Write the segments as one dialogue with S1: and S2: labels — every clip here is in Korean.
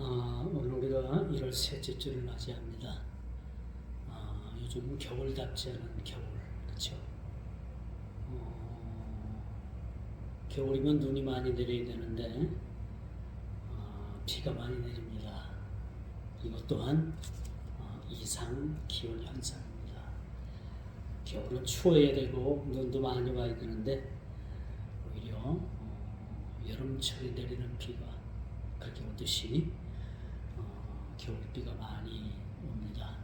S1: 오늘 우리가 1월 셋째 주를 맞이합니다. 요즘 겨울답지 않은 겨울, 그렇죠? 겨울이면 눈이 많이 내려야 되는데 비가 많이 내립니다. 이것 또한 이상 기온 현상입니다. 겨울은 추워야 되고 눈도 많이 와야 되는데 오히려 여름철에 내리는 비가 그렇게 오듯이 겨울비가 많이 옵니다.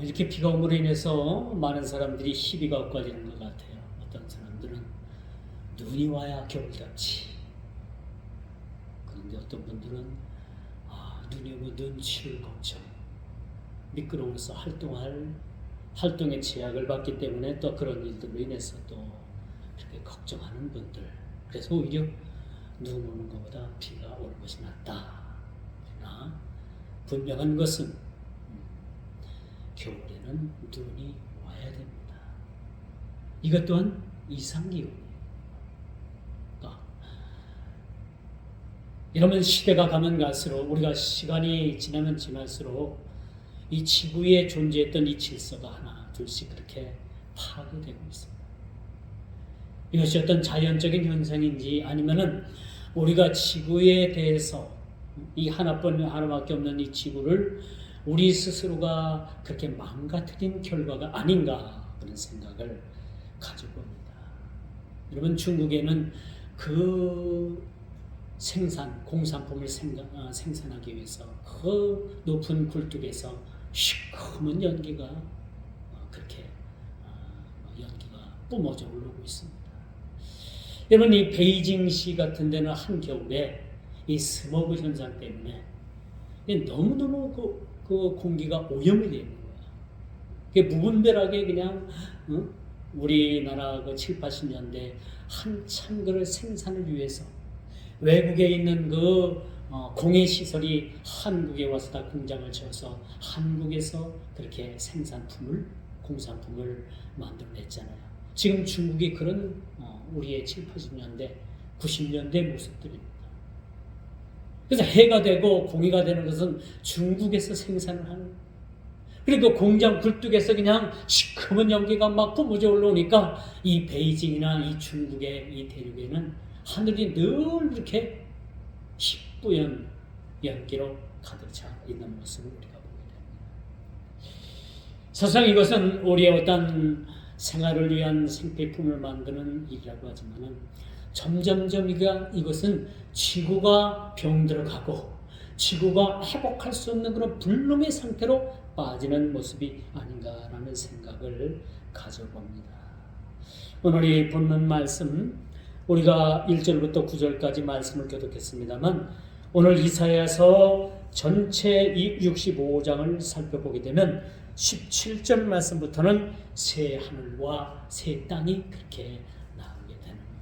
S1: 이렇게 비가 옴으로 인해서 많은 사람들이 희비가 엇갈리는 것 같아요. 어떤 사람들은 눈이 와야 겨울답지. 그런데 어떤 분들은 눈이 오면 눈 치울 걱정, 미끄러워서 활동의 제약을 받기 때문에 또 그런 일들로 인해서 또 그렇게 걱정하는 분들. 그래서 오히려 눈 오는 것보다 비가 오는 것이 낫다. 그러나 분명한 것은 겨울에는 눈이 와야 됩니다. 이것 또한 이상기온이에요. 이러면 시대가 가면 갈수록 우리가 시간이 지나면 지날수록 이 지구에 존재했던 이 질서가 하나 둘씩 그렇게 파괴되고 있습니다. 이것이 어떤 자연적인 현상인지 아니면은 우리가 지구에 대해서 이 하나밖에 없는 이 지구를 우리 스스로가 그렇게 망가뜨린 결과가 아닌가 그런 생각을 가지고 옵니다. 여러분 중국에는 그 공산품을 생산하기 위해서 그 높은 굴뚝에서 시커먼 연기가 그렇게 연기가 뿜어져 올라오고 있습니다. 여러분 이 베이징시 같은 데는 한겨울에 이 스모그 현상 때문에 너무너무 그 공기가 오염이 되는 거야. 그게 무분별하게 그냥 우리나라 그 7, 80년대 한참 그걸 생산을 위해서 외국에 있는 그 공해 시설이 한국에 와서 다 공장을 지어서 한국에서 그렇게 공산품을 만들어냈잖아요. 지금 중국이 그런 우리의 7, 80년대, 90년대 모습들입니다. 그래서 해가 되고 공해가 되는 것은 중국에서 생산을 하는. 그리고 공장 굴뚝에서 그냥 시커먼 연기가 막 뿜어져 올라오니까 이 베이징이나 이 중국의 이 대륙에는 하늘이 늘 이렇게 희뿌연 연기로 가득 차 있는 모습을 우리가 보게 됩니다. 사실상 이것은 우리의 어떤 생활을 위한 생필품을 만드는 일이라고 하지만은 점점점 이것은 지구가 병들어가고 지구가 회복할 수 없는 그런 불능의 상태로 빠지는 모습이 아닌가라는 생각을 가져봅니다. 오늘 이 본문 말씀 우리가 1절부터 9절까지 말씀을 교독했습니다만 오늘 이사야서 전체 65장을 살펴보게 되면 17절 말씀부터는 새 하늘과 새 땅이 그렇게 나오게 되는 거예요.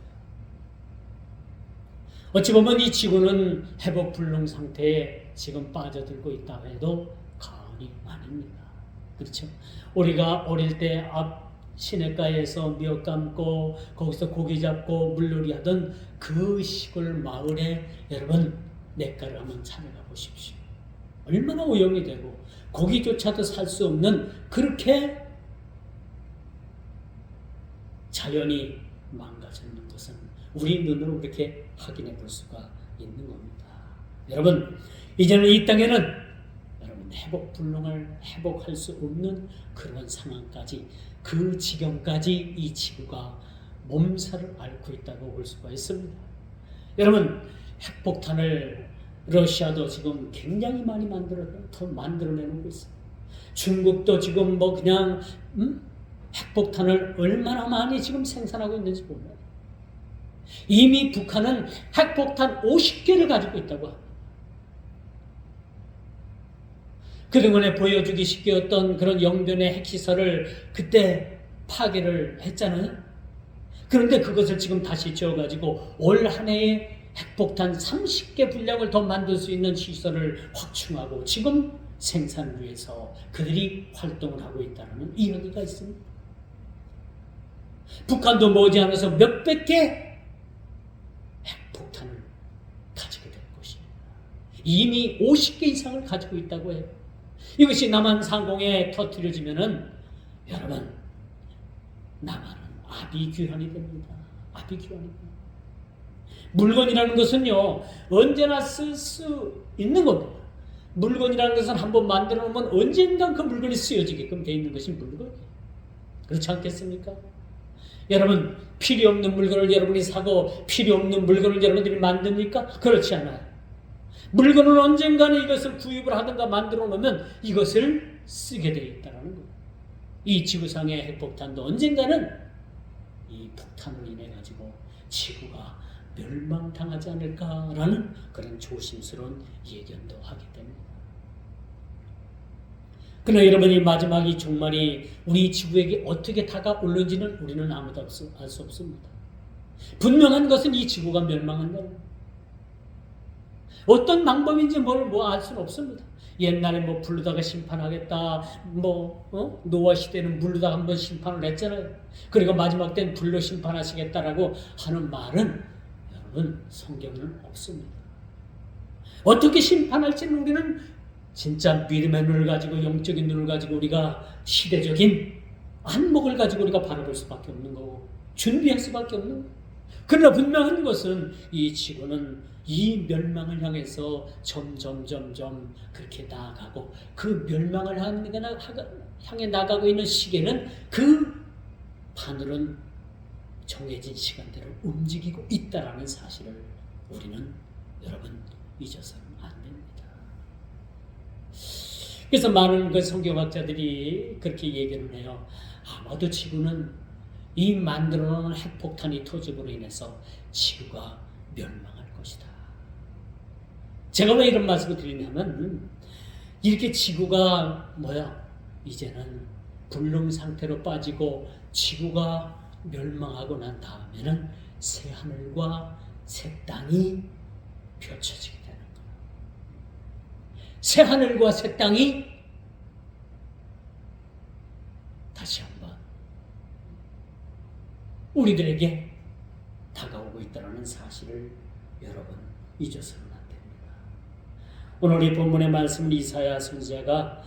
S1: 어찌 보면 이 지구는 회복 불능 상태에 지금 빠져들고 있다 해도 과언이 아닙니다. 그렇죠? 우리가 어릴 때 앞 시냇가에서 미역 감고 거기서 고기 잡고 물놀이 하던 그 시골 마을에 여러분 냇가를 한번 찾아가 보십시오. 얼마나 오염이 되고 고기조차도 살 수 없는 그렇게 자연이 망가져 있는 것은 우리 눈으로 그렇게 확인해 볼 수가 있는 겁니다. 여러분 이제는 이 땅에는 여러분 회복할 수 없는 그런 상황까지 그 지경까지 이 지구가 몸살을 앓고 있다고 볼 수가 있습니다. 여러분 핵폭탄을 러시아도 지금 굉장히 많이 만들어내고 있습니다. 중국도 지금 그냥 핵폭탄을 얼마나 많이 지금 생산하고 있는지 몰라요. 이미 북한은 핵폭탄 50개를 가지고 있다고 합니다. 그동안에 보여주기 쉽게 어떤 그런 영변의 핵시설을 그때 파괴를 했잖아요. 그런데 그것을 지금 다시 지어가지고 올 한 해에 핵폭탄 30개 분량을 더 만들 수 있는 시설을 확충하고 지금 생산을 위해서 그들이 활동을 하고 있다는 이야기가 있습니다. 북한도 머지않아서 몇백 개 핵폭탄을 가지게 될 것입니다. 이미 50개 이상을 가지고 있다고 해요. 이것이 남한 상공에 터뜨려지면은 여러분 남한은 아비규환이 됩니다. 아비규환이 됩니다. 물건이라는 것은요 언제나 쓸 수 있는 겁니다. 물건이라는 것은 한번 만들어 놓으면 언젠간 그 물건이 쓰여지게끔 되어 있는 것이 물건이에요. 그렇지 않겠습니까? 여러분 필요 없는 물건을 여러분이 사고 필요 없는 물건을 여러분들이 만듭니까? 그렇지 않아요. 물건은 언젠가는 이것을 구입을 하든가 만들어 놓으면 이것을 쓰게 되어 있다는 거예요. 이 지구상의 핵폭탄도 언젠가는 이 폭탄으로 인해 가지고 지구가 멸망당하지 않을까라는 그런 조심스러운 예견도 하게 됩니다. 그러나 여러분 이 마지막 이 종말이 우리 지구에게 어떻게 다가올는지는 우리는 아무도 알 수 없습니다. 분명한 것은 이 지구가 멸망한다는 거예요. 어떤 방법인지 알 수는 없습니다. 옛날에 불로다가 심판하겠다, 노아 시대는 물로다가 한번 심판을 했잖아요. 그리고 마지막 때는 불로 심판하시겠다라고 하는 말은 여러분 성경에는 없습니다. 어떻게 심판할지는 우리는 진짜 믿음의 눈을 가지고 영적인 눈을 가지고 우리가 시대적인 안목을 가지고 우리가 바라볼 수밖에 없는 거고 준비할 수밖에 없는 거고. 그러나 분명한 것은 이 지구는 이 멸망을 향해서 점점 그렇게 나아가고 그 멸망을 향해 나가고 있는 시계는 그 바늘은 정해진 시간대로 움직이고 있다라는 사실을 우리는 여러분 잊어서는 안 됩니다. 그래서 많은 그 성경학자들이 그렇게 얘기를 해요. 아마도 지구는 이 만들어 놓은 핵폭탄이 터짐으로 인해서 지구가 멸망할 것이다. 제가 왜 이런 말씀을 드리냐면 이렇게 지구가 이제는 불능 상태로 빠지고 지구가 멸망하고 난 다음에는 새 하늘과 새 땅이 펼쳐지게 되는 거예요. 새 하늘과 새 땅이 다시 한번 우리들에게 다가오고 있다는 사실을 여러분 잊어서는 안 됩니다. 오늘 이 본문의 말씀은 이사야 선지자가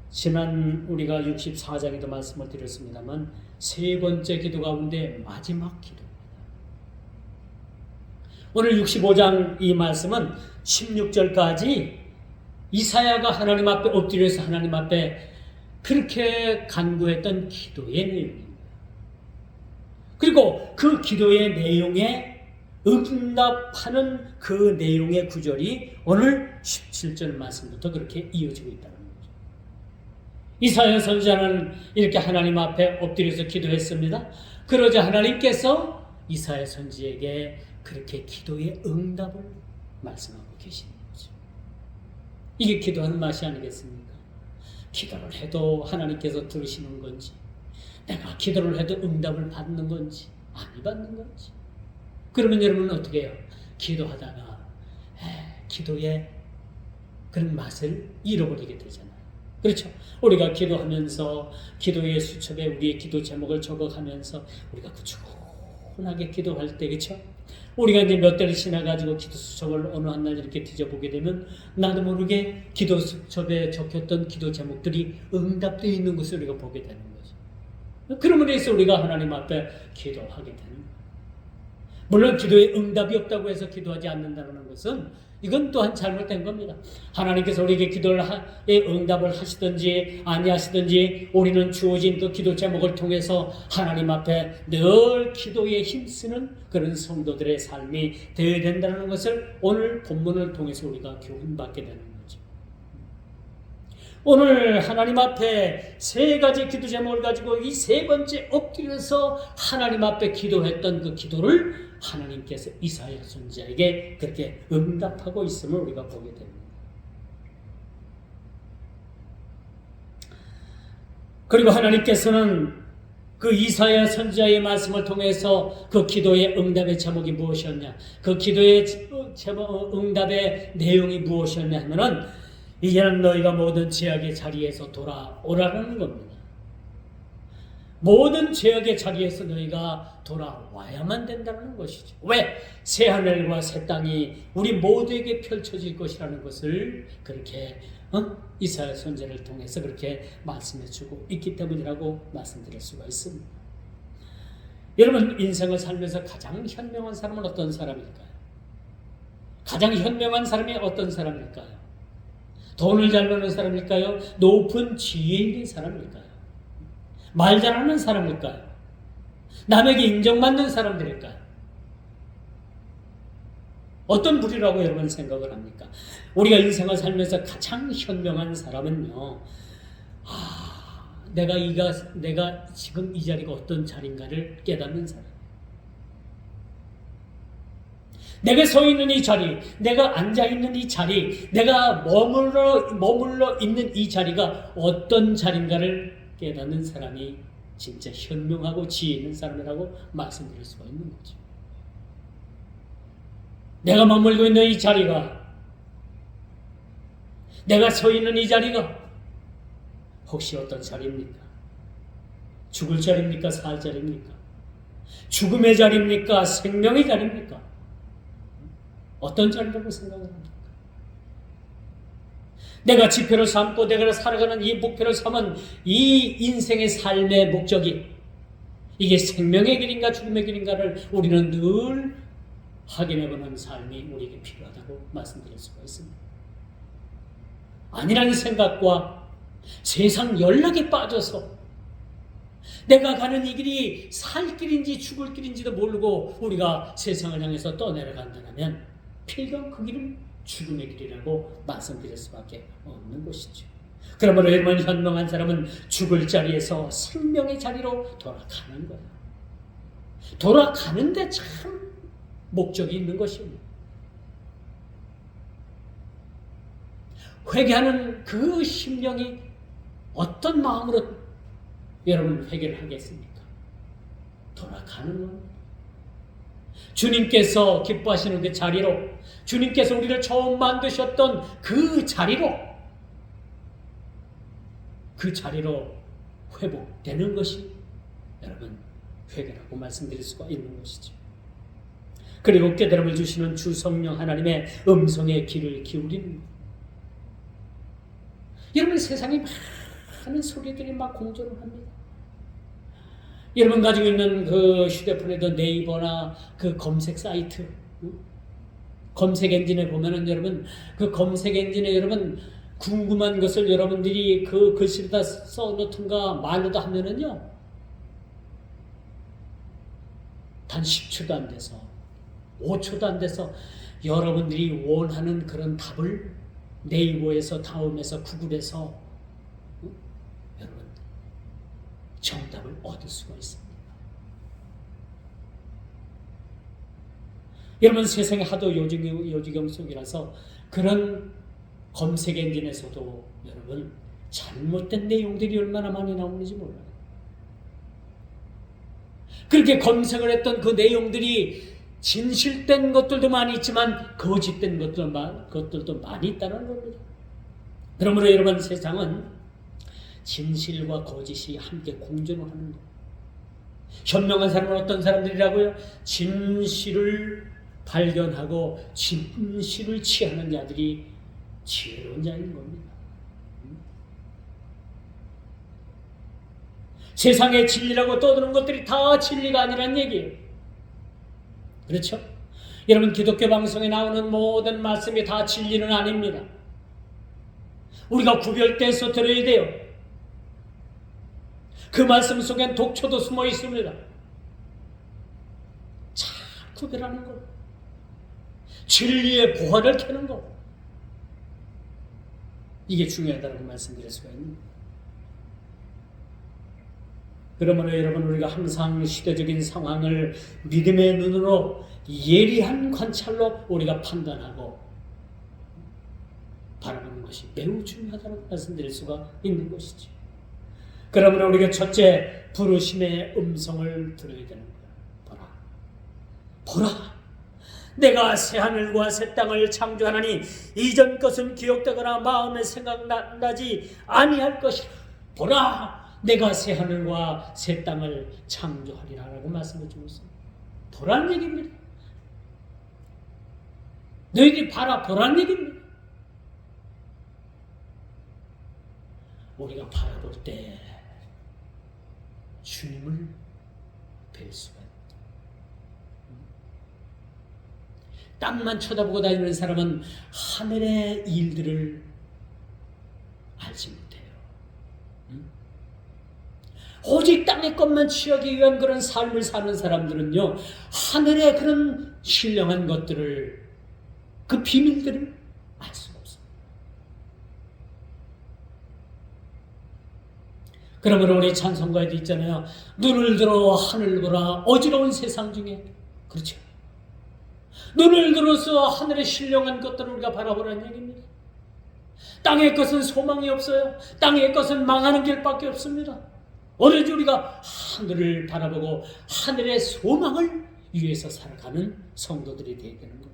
S1: 지난 우리가 64장에도 말씀을 드렸습니다만 세 번째 기도 가운데 마지막 기도입니다. 오늘 65장 이 말씀은 16절까지 이사야가 하나님 앞에 엎드려서 하나님 앞에 그렇게 간구했던 기도의 내용입니다. 그리고 그 기도의 내용에 응답하는 그 내용의 구절이 오늘 17절 말씀부터 그렇게 이어지고 있다는 거죠. 이사야 선지자는 이렇게 하나님 앞에 엎드려서 기도했습니다. 그러자 하나님께서 이사야 선지에게 그렇게 기도의 응답을 말씀하고 계시는 거죠. 이게 기도하는 맛이 아니겠습니까? 기도를 해도 하나님께서 들으시는 건지, 내가 기도를 해도 응답을 받는 건지, 안 받는 건지. 그러면 여러분은 어떻게 해요? 기도하다가 기도의 그런 맛을 잃어버리게 되잖아요. 그렇죠? 우리가 기도하면서 기도의 수첩에 우리의 기도 제목을 적어가면서 우리가 꾸준하게 기도할 때, 그렇죠? 우리가 이제 몇 달이 지나가지고 기도 수첩을 어느 한 날 이렇게 뒤져보게 되면 나도 모르게 기도 수첩에 적혔던 기도 제목들이 응답되어 있는 것을 우리가 보게 되는 거죠. 그러므로 해서 우리가 하나님 앞에 기도하게 되는 거예요. 물론 기도에 응답이 없다고 해서 기도하지 않는다는 것은 이건 또한 잘못된 겁니다. 하나님께서 우리에게 기도에 응답을 하시든지 아니하시든지 우리는 주어진 그 기도 제목을 통해서 하나님 앞에 늘 기도에 힘쓰는 그런 성도들의 삶이 되어야 된다는 것을 오늘 본문을 통해서 우리가 교훈받게 되는 거죠. 오늘 하나님 앞에 세 가지 기도 제목을 가지고 이 세 번째 엎드려서 하나님 앞에 기도했던 그 기도를 하나님께서 이사야 선지자에게 그렇게 응답하고 있음을 우리가 보게 됩니다. 그리고 하나님께서는 그 이사야 선지자의 말씀을 통해서 그 기도의 응답의 제목이 무엇이었냐, 그 기도의 응답의 내용이 무엇이었냐 하면은 이제는 너희가 모든 죄악의 자리에서 돌아오라는 겁니다. 모든 죄악의 자리에서 너희가 돌아와야만 된다는 것이죠. 왜? 새 하늘과 새 땅이 우리 모두에게 펼쳐질 것이라는 것을 그렇게 이사야 선지자를 통해서 그렇게 말씀해 주고 있기 때문이라고 말씀드릴 수가 있습니다. 여러분, 인생을 살면서 가장 현명한 사람은 어떤 사람일까요? 가장 현명한 사람이 어떤 사람일까요? 돈을 잘 버는 사람일까요? 높은 지혜 있는 사람일까요? 말 잘하는 사람일까요? 남에게 인정받는 사람들일까요? 어떤 부류라고 여러분 생각을 합니까? 우리가 인생을 살면서 가장 현명한 사람은요, 내가 지금 이 자리가 어떤 자리인가를 깨닫는 사람. 내가 서 있는 이 자리, 내가 앉아 있는 이 자리, 내가 머물러 있는 이 자리가 어떤 자리인가를 깨닫는 사람이 진짜 현명하고 지혜 있는 사람이라고 말씀드릴 수가 있는 거죠. 내가 머물고 있는 이 자리가, 내가 서 있는 이 자리가 혹시 어떤 자리입니까? 죽을 자리입니까? 살 자리입니까? 죽음의 자리입니까? 생명의 자리입니까? 어떤 자리라고 생각을 합니까? 내가 지표를 삼고 내가 살아가는 이 목표를 삼은 이 인생의 삶의 목적이 이게 생명의 길인가 죽음의 길인가를 우리는 늘 확인해보는 삶이 우리에게 필요하다고 말씀드릴 수가 있습니다. 아니라는 생각과 세상 연락에 빠져서 내가 가는 이 길이 살 길인지 죽을 길인지도 모르고 우리가 세상을 향해서 떠내려간다면 필경 그 길은 죽음의 길이라고 말씀드릴 수밖에 없는 것이죠. 그러므로 여러분, 현명한 사람은 죽을 자리에서 생명의 자리로 돌아가는 거예요. 돌아가는데 참 목적이 있는 것입니다. 회개하는 그 심령이 어떤 마음으로 여러분 회개를 하겠습니까? 돌아가는 겁니다. 주님께서 기뻐하시는 그 자리로, 주님께서 우리를 처음 만드셨던 그 자리로 회복되는 것이 여러분 회개라고 말씀드릴 수가 있는 것이죠. 그리고 깨달음을 주시는 주 성령 하나님의 음성의 귀를 기울이는 것. 여러분, 세상에 많은 소리들이 막 공존을 합니다. 여러분 가지고 있는 그 휴대폰에도 네이버나 그 검색 사이트, 검색 엔진에 보면은 여러분, 그 검색 엔진에 여러분 궁금한 것을 여러분들이 그 글씨에다 써놓든가 말로도 하면은요, 단 10초도 안 돼서 5초도 안 돼서 여러분들이 원하는 그런 답을 네이버에서, 다음에서, 구글에서 여러분 정답을 얻을 수가 있습니다. 여러분, 세상에 하도 요지경 속이라서 그런 검색 엔진에서도 여러분 잘못된 내용들이 얼마나 많이 나오는지 몰라요. 그렇게 검색을 했던 그 내용들이 진실된 것들도 많이 있지만 거짓된 것들도 많이 있다는 겁니다. 그러므로 여러분, 세상은 진실과 거짓이 함께 공존을 하는 거예요. 현명한 사람은 어떤 사람들이라고요? 진실을 발견하고 진실을 취하는 자들이 지혜로운 자인 겁니다. 세상에 진리라고 떠드는 것들이 다 진리가 아니란 얘기예요. 그렇죠? 여러분, 기독교 방송에 나오는 모든 말씀이 다 진리는 아닙니다. 우리가 구별돼서 들어야 돼요. 그 말씀 속엔 독초도 숨어 있습니다. 잘 구별하는 것, 진리의 보화를 캐는 것, 이게 중요하다고 말씀드릴 수가 있습니다. 그러므로 여러분, 우리가 항상 시대적인 상황을 믿음의 눈으로 예리한 관찰로 우리가 판단하고 바라보는 것이 매우 중요하다고 말씀드릴 수가 있는 것이죠. 그러므로 우리가 첫째, 부르심의 음성을 들어야 되는 거야. 보라, 내가 새 하늘과 새 땅을 창조하나니 이전 것은 기억되거나 마음에 생각나지 아니할 것이라. 보라, 내가 새 하늘과 새 땅을 창조하리라라고 말씀해 주고 있습니다. 보라는 얘기입니다. 너희들이 보라는 얘기입니다. 우리가 바라볼 때 주님을 뵐 수가 있다. 땅만 쳐다보고 다니는 사람은 하늘의 일들을 알지 못해요. 오직 땅의 것만 취하기 위한 그런 삶을 사는 사람들은요, 하늘의 그런 신령한 것들을, 그 비밀들을 알 수가 없습니다. 그러므로 우리 찬송가에도 있잖아요. 눈을 들어 하늘 보라 어지러운 세상 중에. 그렇죠. 눈을 들어서 하늘의 신령한 것들을 우리가 바라보라는 얘기입니다. 땅의 것은 소망이 없어요. 땅의 것은 망하는 길밖에 없습니다. 오로지 우리가 하늘을 바라보고 하늘의 소망을 위해서 살아가는 성도들이 되어야 되는 거예요.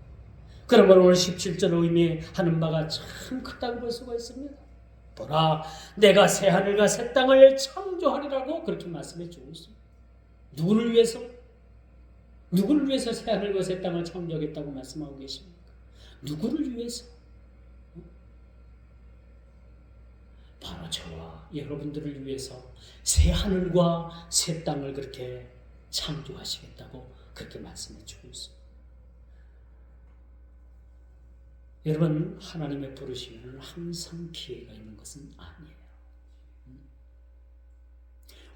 S1: 그러므로 오늘 17절 의미하는 바가 참 크다고 볼 수가 있습니다. 보라, 내가 새 하늘과 새 땅을 창조하리라고 그렇게 말씀해 주고 있습니다. 누구를 위해서? 누구를 위해서 새 하늘과 새 땅을 창조하겠다고 말씀하고 계십니까? 누구를 위해서? 바로 저와 여러분들을 위해서 새 하늘과 새 땅을 그렇게 창조하시겠다고 그렇게 말씀해 주고 있습니다. 여러분, 하나님의 부르시면 항상 기회가 있는 것은 아니에요.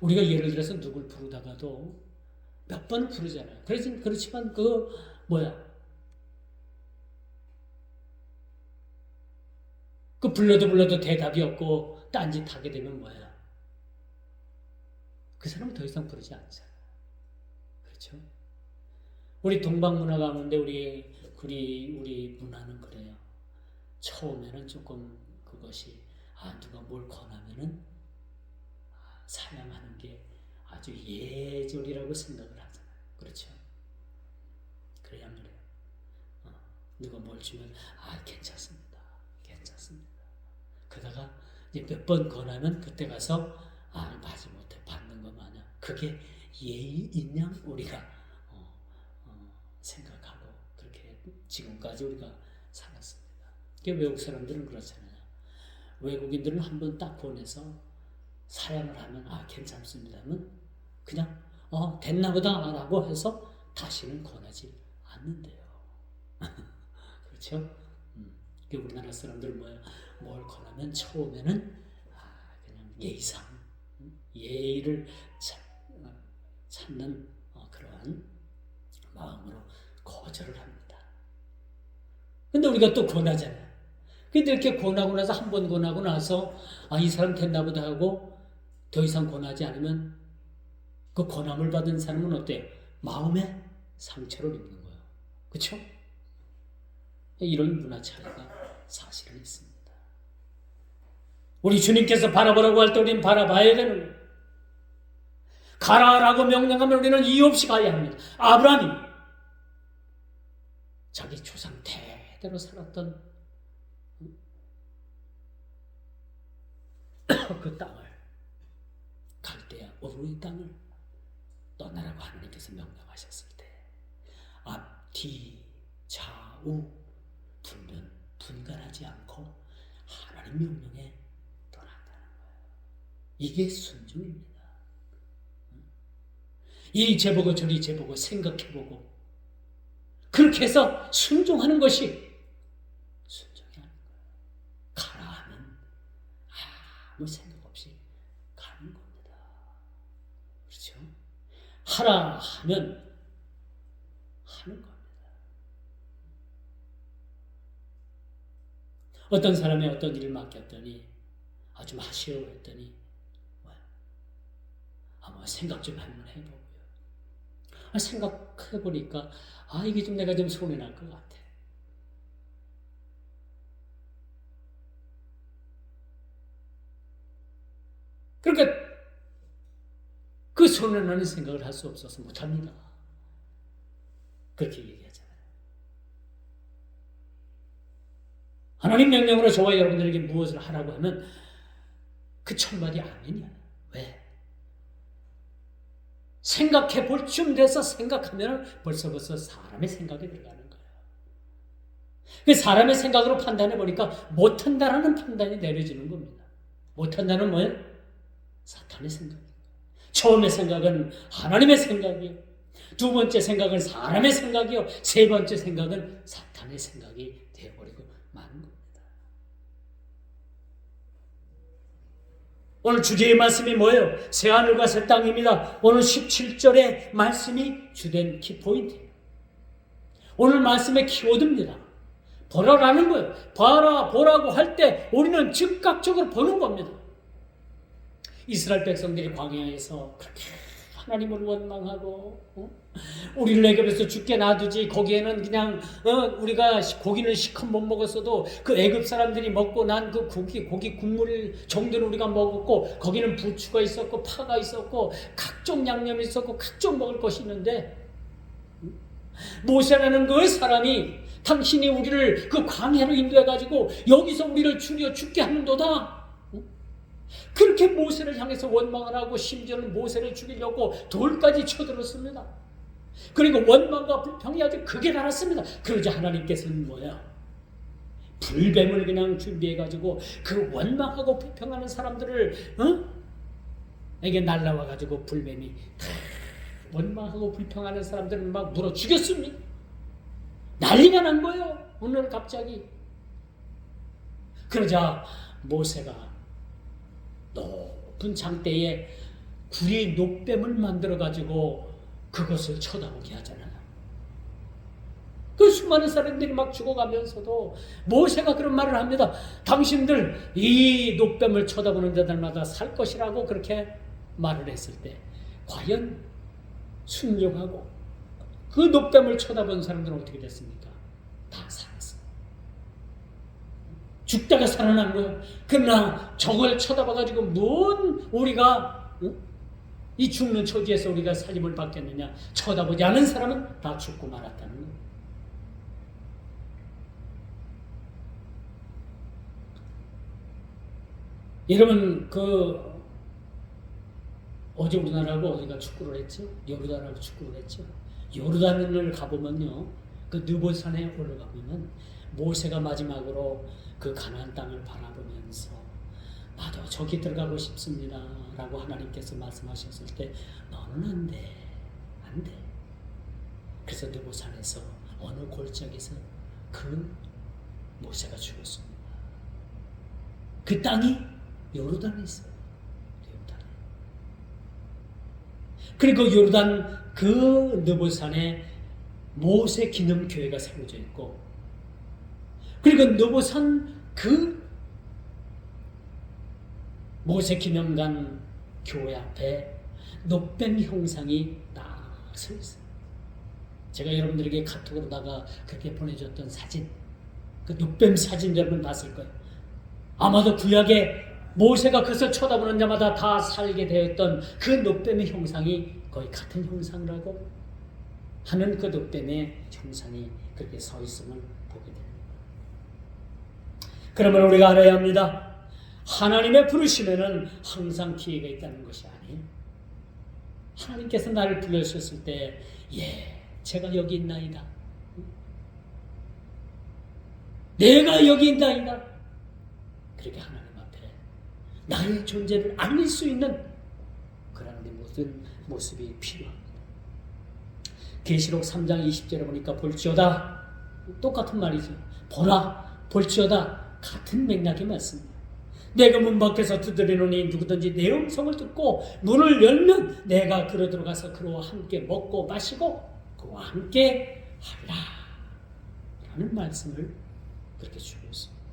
S1: 우리가 예를 들어서 누굴 부르다가도 몇 번 부르잖아요. 그렇지만 불러도 대답이 없고 딴짓하게 되면 뭐야? 그 사람은 더 이상 부르지 않잖아. 그렇죠? 우리 동방문화 가운데 우리 문화는 그래요. 처음에는 조금 그것이 누가 뭘 권하면은 사양하는 게 아주 예절이라고 생각을 하잖아요. 그렇죠? 그래야 안 그래요? 누가 뭘 주면 괜찮습니다. 그러다가 이제 몇 번 권하면 그때 가서 마지 못해 받는 것 마냥 그게 예의인 양 우리가 생각하고 그렇게 지금까지 우리가 살았습니다. 외국 사람들은 그렇잖아요. 외국인들은 한 번 딱 권해서 사양을 하면 괜찮습니다 하면 그냥 됐나 보다 라고 해서 다시는 권하지 않는데요. 그렇죠? 우리나라 사람들은 뭘 권하면 처음에는 그냥 예의상 예의를 찾는 그러한 마음으로 거절을 합니다. 근데 우리가 또 권하잖아요. 근데 이렇게 권하고 나서 한 번 권하고 나서 이 사람 됐나 보다 하고 더 이상 권하지 않으면 그 권함을 받은 사람은 어때요? 마음에 상처를 입는 거예요. 그렇죠? 이런 문화 차이가 사실은 있습니다. 우리 주님께서 바라보라고 할 때 우리는 바라봐야 되는 거예요. 가라라고 명령하면 우리는 이유 없이 가야 합니다. 아브라함이 자기 조상 대대로 살았던 그 땅을 갈대아 우르의 땅을 떠나라고 하나님께서 명령하셨을 때 앞, 뒤, 좌우 분간하지 않고 하나님 명령에 떠났다는 거예요. 이게 순종입니다. 이 재보고 저리 재보고 생각해보고 그렇게 해서 순종하는 것이 순종이 아닌 거예요. 가라 하면 아무 생각 없이 가는 겁니다. 그렇죠? 하라 하면 하는 겁니다. 어떤 사람이 어떤 일을 맡겼더니 좀 하시오 했더니 생각 좀 한번 해보고요. 생각해보니까 이게 좀 내가 좀 손해날 것 같아. 그러니까 그 손해나는 생각을 할 수 없어서 못합니다. 그렇게 얘기하잖아요. 하나님 명령으로 저와 여러분들에게 무엇을 하라고 하면 그 첫마디 아멘이야. 왜? 생각해 볼 쯤 돼서 생각하면 벌써 사람의 생각이 들어가는 거예요. 그 사람의 생각으로 판단해 보니까 못한다라는 판단이 내려지는 겁니다. 못한다는 뭐예요? 사탄의 생각이에요. 처음의 생각은 하나님의 생각이요. 두 번째 생각은 사람의 생각이요. 세 번째 생각은 사탄의 생각이 되어버리고 마는 겁니다. 오늘 주제의 말씀이 뭐예요? 새하늘과 새 땅입니다. 오늘 17절의 말씀이 주된 키포인트예요. 오늘 말씀의 키워드입니다. 보라라는 거예요. 봐라, 보라고 할 때 우리는 즉각적으로 보는 겁니다. 이스라엘 백성들이 광야에서 그렇게 하나님을 원망하고 우리를 애굽에서 죽게 놔두지 거기에는 그냥 우리가 고기는 시컷 못 먹었어도 그 애굽 사람들이 먹고 난 그 고기 국물 정도는 우리가 먹었고 거기는 부추가 있었고 파가 있었고 각종 양념이 있었고 각종 먹을 것이 있는데 모세라는 그 사람이 당신이 우리를 그 광야로 인도해가지고 여기서 우리를 죽게 하는도다. 그렇게 모세를 향해서 원망을 하고 심지어는 모세를 죽이려고 돌까지 쳐들었습니다. 그리고 원망과 불평이 아주 극에 달았습니다. 그러자 하나님께서는 뭐야? 불뱀을 그냥 준비해가지고 그 원망하고 불평하는 사람들을 에게 날라와가지고 불뱀이 다 원망하고 불평하는 사람들을 막 물어 죽였습니다. 난리가 난 거예요. 오늘 갑자기. 그러자 모세가 높은 장대에 구리 녹뱀을 만들어가지고 그것을 쳐다보게 하잖아요. 그 수많은 사람들이 막 죽어가면서도 모세가 그런 말을 합니다. 당신들 이 녹뱀을 쳐다보는 자들마다 살 것이라고 그렇게 말을 했을 때 과연 순종하고 그 녹뱀을 쳐다본 사람들은 어떻게 됐습니까? 다 살았어요. 죽다가 살아난 거예요. 그러나 저걸 쳐다봐가지고 뭔 우리가 이 죽는 처지에서 우리가 살림을 받겠느냐. 쳐다보지 않은 사람은 다 죽고 말았다는 거예요. 여러분 어제 우리나라하고 어디가 축구를 했죠? 요르단하고 축구를 했죠. 요르단을 가보면요, 그 느보산에 올라가보면 모세가 마지막으로 그 가나안 땅을 바라보면서 나도 저기 들어가고 싶습니다 라고 하나님께서 말씀하셨을 때 너는 안 돼. 그래서 느보산에서 어느 골짜기에서 그 모세가 죽었습니다. 그 땅이 요르단에 있어요. 요르단에. 그리고 요르단 그 느보산에 모세 기념교회가 세워져 있고, 그리고 느보산 그 모세 기념관 교회 앞에 녹뱀 형상이 딱 서 있어요. 제가 여러분들에게 카톡으로다가 그렇게 보내줬던 사진, 그 녹뱀 사진 여러분 봤을 거예요. 아마도 구약에 모세가 그것을 쳐다보는 자마다 다 살게 되었던 그 녹뱀의 형상이 거의 같은 형상이라고 하는 그 녹뱀의 형상이 그렇게 서 있음을 보게 됩니다. 그러면 우리가 알아야 합니다. 하나님의 부르심에는 항상 기회가 있다는 것이 아니에요. 하나님께서 나를 불러주셨을 때 제가 여기 있나이다. 내가 여기 있나이다. 그렇게 하나님 앞에 나의 존재를 알릴 수 있는 그런 모든 모습이 필요합니다. 계시록 3장 20절에 보니까 볼지어다, 똑같은 말이죠. 보라, 볼지어다, 같은 맥락의 말씀입니다. 내가 문 밖에서 두드리노니 누구든지 내 음성을 듣고 문을 열면 내가 그로 들어가서 그와 함께 먹고 마시고 그와 함께 하리라 라는 말씀을 그렇게 주고 있습니다.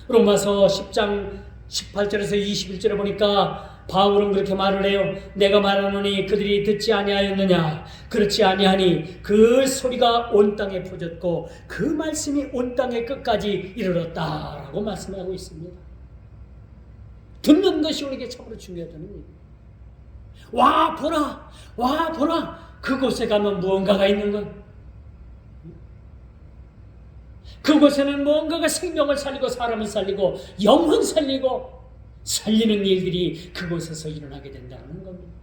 S1: 로마서 10장 18절에서 21절에 보니까 바울은 그렇게 말을 해요. 내가 말하노니 그들이 듣지 아니하였느냐. 그렇지 아니하니 그 소리가 온 땅에 퍼졌고 그 말씀이 온 땅의 끝까지 이르렀다라고 말씀하고 있습니다. 듣는 것이 우리에게 참으로 중요하다는 거예요. 와 보라 그곳에 가면 무언가가 있는 것. 그곳에는 무언가가 생명을 살리고 사람을 살리고 영혼 살리고 살리는 일들이 그곳에서 일어나게 된다는 겁니다.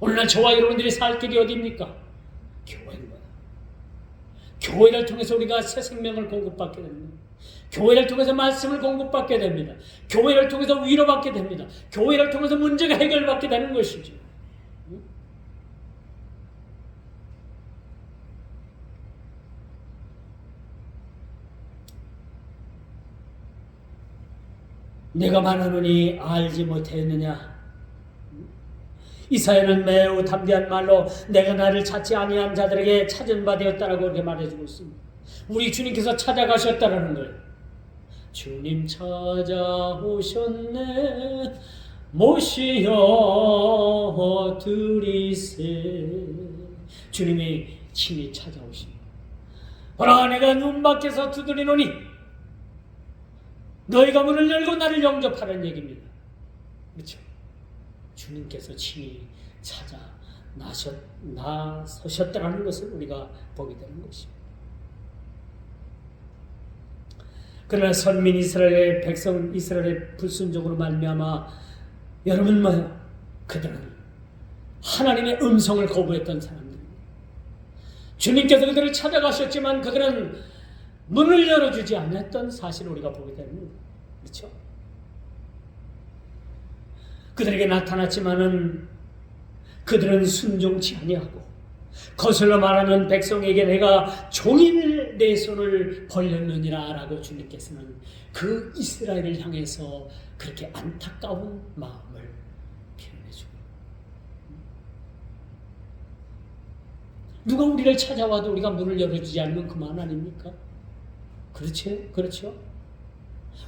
S1: 오늘날 저와 여러분들이 살 길이 어디입니까? 교회인 거야. 교회를 통해서 우리가 새 생명을 공급받게 됩니다. 교회를 통해서 말씀을 공급받게 됩니다. 교회를 통해서 위로받게 됩니다. 교회를 통해서 문제가 해결받게 되는 것이죠. 내가 말하노니 알지 못했느냐? 이사야는 매우 담대한 말로 내가 나를 찾지 아니한 자들에게 찾은 바 되었다라고 그렇게 말해주고 있습니다. 우리 주님께서 찾아가셨다라는 거예요. 주님 찾아오셨네 모시어 드리세. 주님이 친히 찾아오십니다. 보라 내가 눈 밖에서 두드리노니 너희가 문을 열고 나를 영접하라는 얘기입니다. 그렇죠? 주님께서 친히 찾아 나서셨다는 것을 우리가 보게 되는 것입니다. 그러나 선민 이스라엘의 백성 이스라엘의 불순종으로 말미암아 여러분 뭐요? 그들은 하나님의 음성을 거부했던 사람들입니다. 주님께서 그들을 찾아가셨지만 그들은 문을 열어주지 않았던 사실을 우리가 보게 됩니다. 그렇죠? 그들에게 나타났지만은 그들은 순종치 아니하고 거슬러 말하는 백성에게 내가 종일 내 손을 벌렸느니라 라고 주님께서는 그 이스라엘을 향해서 그렇게 안타까운 마음을 표현해주고, 누가 우리를 찾아와도 우리가 문을 열어주지 않으면 그만 아닙니까? 그렇죠?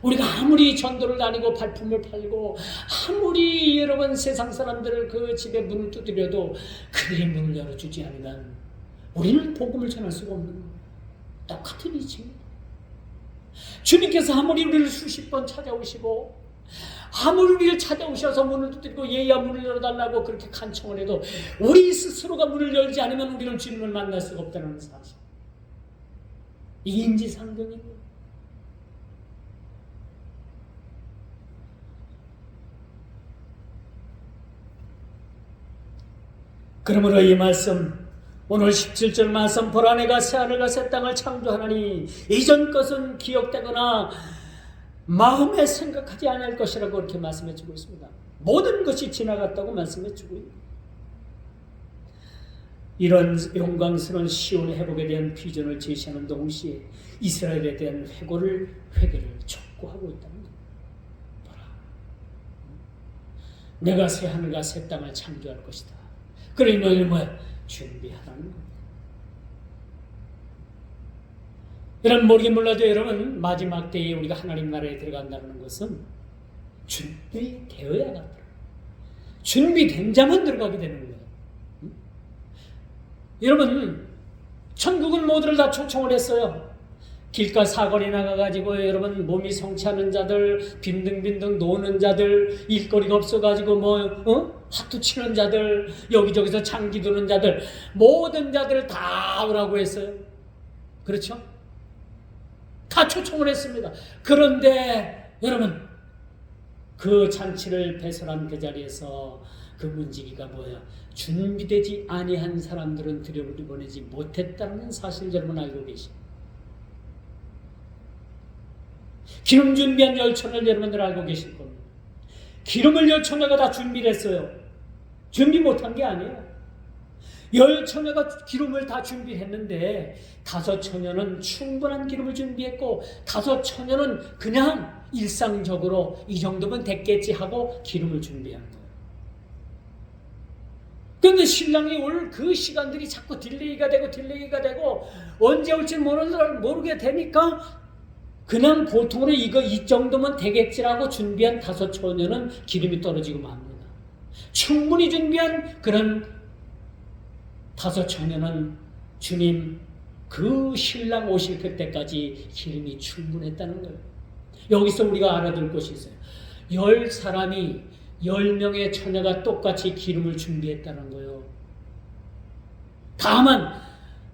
S1: 우리가 아무리 전도를 다니고 발품을 팔고 아무리 여러분 세상 사람들을 그 집에 문을 두드려도 그들이 문을 열어주지 않으면 우리는 복음을 전할 수가 없는 거예요. 똑같은 이치입니다. 주님께서 아무리 우리를 수십 번 찾아오시고 아무리 우리를 찾아오셔서 문을 두드리고 예야 문을 열어달라고 그렇게 간청을 해도 우리 스스로가 문을 열지 않으면 우리는 주님을 만날 수가 없다는 사실. 이 인지상정입니다. 그러므로 이 말씀, 오늘 17절 말씀, 보라 내가 새하늘과 새 땅을 창조하나니 이전 것은 기억되거나 마음에 생각하지 않을 것이라고 이렇게 말씀해 주고 있습니다. 모든 것이 지나갔다고 말씀해 주고 있습니다. 이런 영광스러운 시온의 회복에 대한 비전을 제시하는 동시에 이스라엘에 대한 회개를 촉구하고 있다는 겁니다. 보라, 내가 새 하늘과 새 땅을 창조할 것이다. 그러니 너희는 뭐야? 준비하라는 겁니다. 여러분 모르긴 몰라도 여러분 마지막 때에 우리가 하나님 나라에 들어간다는 것은 준비되어야 간다. 준비된 자만 들어가게 되는 거예요. 여러분 천국은 모두를 다 초청을 했어요. 길가 사거리 나가가지고 여러분 몸이 성취하는 자들, 빈둥빈둥 노는 자들, 일거리가 없어가지고 하트 치는 자들, 여기저기서 장기 두는 자들, 모든 자들을 다 오라고 했어요. 그렇죠? 다 초청을 했습니다. 그런데 여러분 그 잔치를 배설한 그 자리에서 그 문지기가 뭐야? 준비되지 아니한 사람들은 들여보내지 못했다는 사실 여러분 알고 계십니까? 기름 준비한 열처녀를 여러분들 알고 계실 겁니다. 기름을 열처녀가 다 준비를 했어요. 준비 못한 게 아니에요. 열처녀가 기름을 다 준비했는데 5처녀는 충분한 기름을 준비했고 5처녀는 그냥 일상적으로 이 정도면 됐겠지 하고 기름을 준비한 거예요. 그런데 신랑이 올 그 시간들이 자꾸 딜레이가 되고 언제 올지 모르게 되니까 그냥 보통으로 이 정도면 되겠지라고 준비한 5처녀는 기름이 떨어지고 맙니다. 충분히 준비한 그런 5처녀는 주님 그 신랑 오실 그때까지 기름이 충분했다는 거예요. 여기서 우리가 알아둘 것이 있어요. 10사람이 10명의 처녀가 똑같이 기름을 준비했다는 거예요. 다만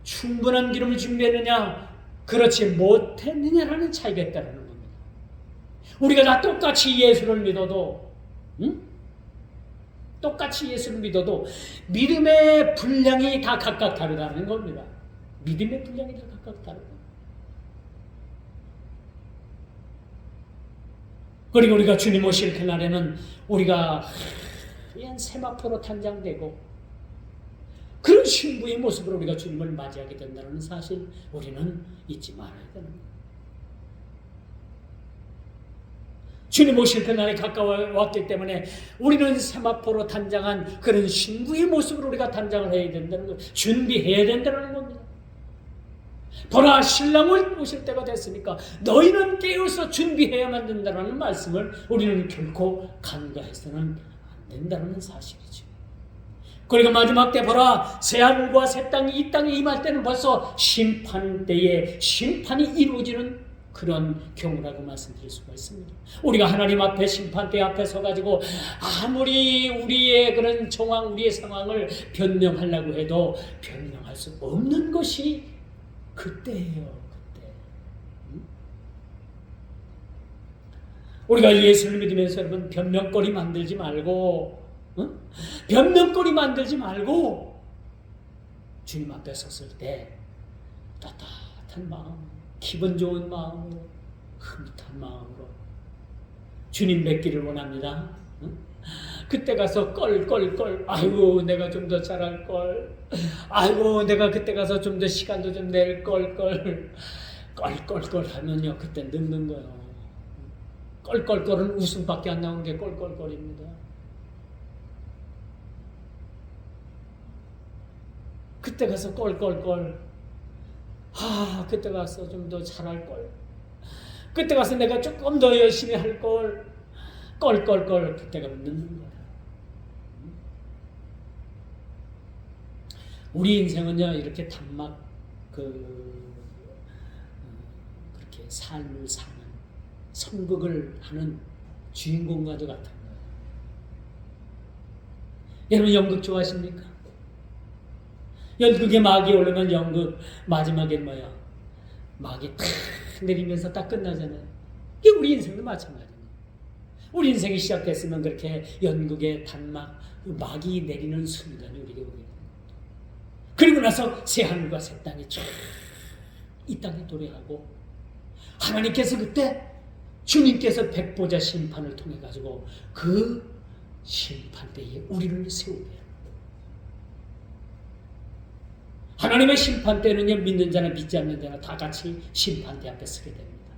S1: 충분한 기름을 준비했느냐 그렇지 못했느냐라는 차이가 있다는 겁니다. 우리가 다 똑같이 예수를 믿어도 똑같이 예수를 믿어도 믿음의 분량이 다 각각 다르다는 겁니다. 믿음의 분량이 다 각각 다르다. 그리고 우리가 주님 오실 그날에는 우리가 하얀 세마포로 탄장되고 그런 신부의 모습으로 우리가 주님을 맞이하게 된다는 사실 우리는 잊지 말아야 되는 거예요. 주님 오실 그날이 가까워 왔기 때문에 우리는 세마포로 단장한 그런 신부의 모습으로 우리가 단장을 해야 된다는 것, 준비해야 된다는 겁니다. 보라, 신랑을 오실 때가 됐으니까 너희는 깨어서 준비해야만 된다는 말씀을 우리는 결코 간과해서는 안 된다는 사실이죠. 그리고 마지막 때 보라, 새하늘과 새 땅이 이 땅에 임할 때는 벌써 심판 때에 심판이 이루어지는 그런 경우라고 말씀드릴 수가 있습니다. 우리가 하나님 앞에 심판대 앞에 서가지고 아무리 우리의 그런 정황, 우리의 상황을 변명하려고 해도 변명할 수 없는 것이 그때예요. 그때. 우리가 예수를 믿으면서 여러분 변명거리 만들지 말고, 변명거리 만들지 말고 주님 앞에 섰을 때 따뜻한 마음, 기분 좋은 마음으로, 흐뭇한 마음으로 주님 뵙기를 원합니다. 그때 가서 껄껄껄, 아이고 내가 좀 더 잘할걸, 아이고 내가 그때 가서 좀 더 시간도 좀 낼걸, 껄껄껄 하면요 그때 늙는 거예요. 껄껄껄은 웃음밖에 안 나오는 게 껄껄껄입니다. 그때 가서 껄껄껄, 그때 가서 좀 더 잘할걸, 그때 가서 내가 조금 더 열심히 할걸, 껄껄껄, 그때가 늦는 거야. 우리 인생은요 이렇게 단막 그렇게 삶을 사는 선극을 하는 주인공과도 같은 거예요. 여러분 연극 좋아하십니까? 연극에 막이 오르면 연극 마지막에 뭐야? 막이 탁 내리면서 딱 끝나잖아요. 이게 우리 인생도 마찬가지예요. 우리 인생이 시작됐으면 그렇게 연극의 단막, 막이 내리는 순간이 우리에게 오게 됩니다. 그리고 나서 새하늘과 새 땅이 쫙 이 땅에 도래하고 하나님께서 그때 주님께서 백보자 심판을 통해 가지고 그 심판 때에 우리를 세우게 합니다. 하나님의 심판 때는요 믿는 자나 믿지 않는 자나 다 같이 심판대 앞에 서게 됩니다.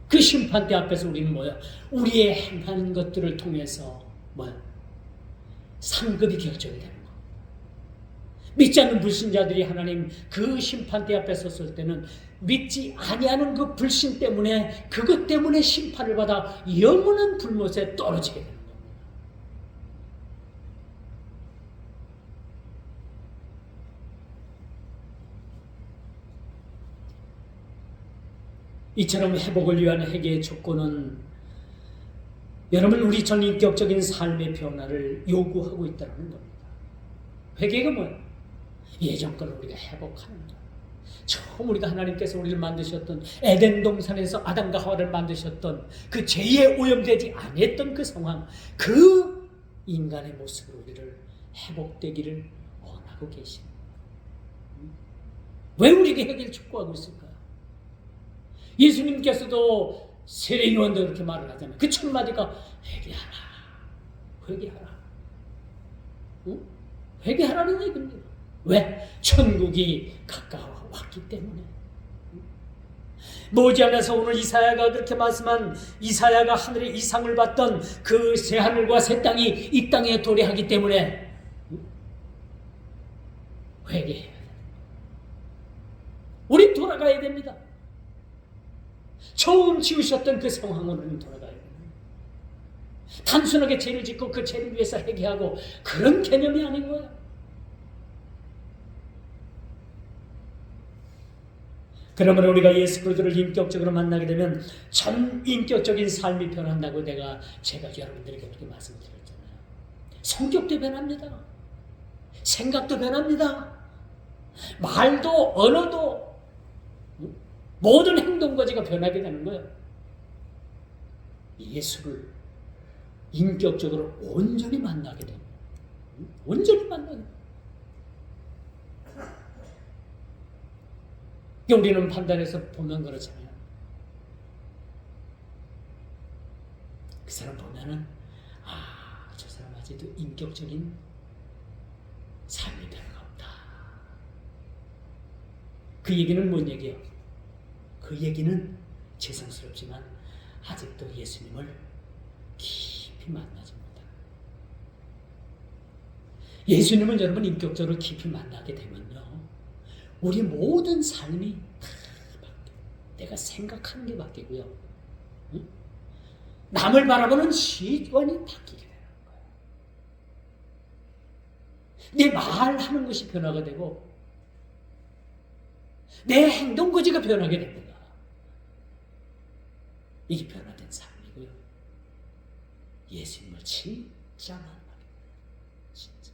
S1: 그 심판대 앞에서 우리는 뭐야? 우리의 행하는 것들을 통해서 뭐야? 상급이 결정이 되는 거. 믿지 않는 불신자들이 하나님 그 심판대 앞에 섰을 때는 믿지 아니하는 그 불신 때문에 그것 때문에 심판을 받아 영원한 불못에 떨어지게 됩니다. 이처럼 회복을 위한 회개의 조건은 여러분 우리 전인격적인 삶의 변화를 요구하고 있다는 겁니다. 회개가 뭐예요? 예전 걸 우리가 회복하는 거예요. 처음 우리가 하나님께서 우리를 만드셨던 에덴 동산에서 아담과 하와를 만드셨던 그 죄에 오염되지 않았던 그 상황, 그 인간의 모습으로 우리를 회복되기를 원하고 계십니다. 왜 우리에게 회개를 촉구하고 있을까요? 예수님께서도 세례요한도 그렇게 말을 하잖아요. 그 첫 마디가 회개하라, 회개하라, 회개하라는 얘기입니다. 왜? 천국이 가까워 왔기 때문에. 머지않아서 오늘 이사야가 그렇게 말씀한 이사야가 하늘의 이상을 받던 그 새하늘과 새 땅이 이 땅에 도래하기 때문에 회개해야 됩니다. 우리 돌아가야 됩니다. 처음 지으셨던 그 상황으로는 돌아가야 됩니다. 단순하게 죄를 짓고 그 죄를 위해서 회개하고 그런 개념이 아닌 거예요. 그러므로 우리가 예수 그리스도를 인격적으로 만나게 되면 전 인격적인 삶이 변한다고 제가 여러분들에게 그렇게 말씀드렸잖아요. 성격도 변합니다. 생각도 변합니다. 말도 언어도 모든 행동거지가 변하게 되는 거예요. 예수를 인격적으로 온전히 만나게 됩니다. 온전히 만나게 됩니다. 우리는 판단해서 보면 그렇잖아요. 그 사람 보면은 저 사람 아직도 인격적인 삶이 별로 없다. 그 얘기는 뭔 얘기예요? 그 얘기는 죄송스럽지만 아직도 예수님을 깊이 만나지 못한다. 예수님은 여러분 인격적으로 깊이 만나게 되면요, 우리 모든 삶이 다 바뀌어요. 내가 생각하는 게 바뀌고요, 응? 남을 바라보는 시선이 바뀌게 되는 거예요. 내 말하는 것이 변화가 되고 내 행동 거지가 변하게 됩니다. 이게 변화된 삶이고요. 예수님을 진짜 만나게 돼요. 진짜.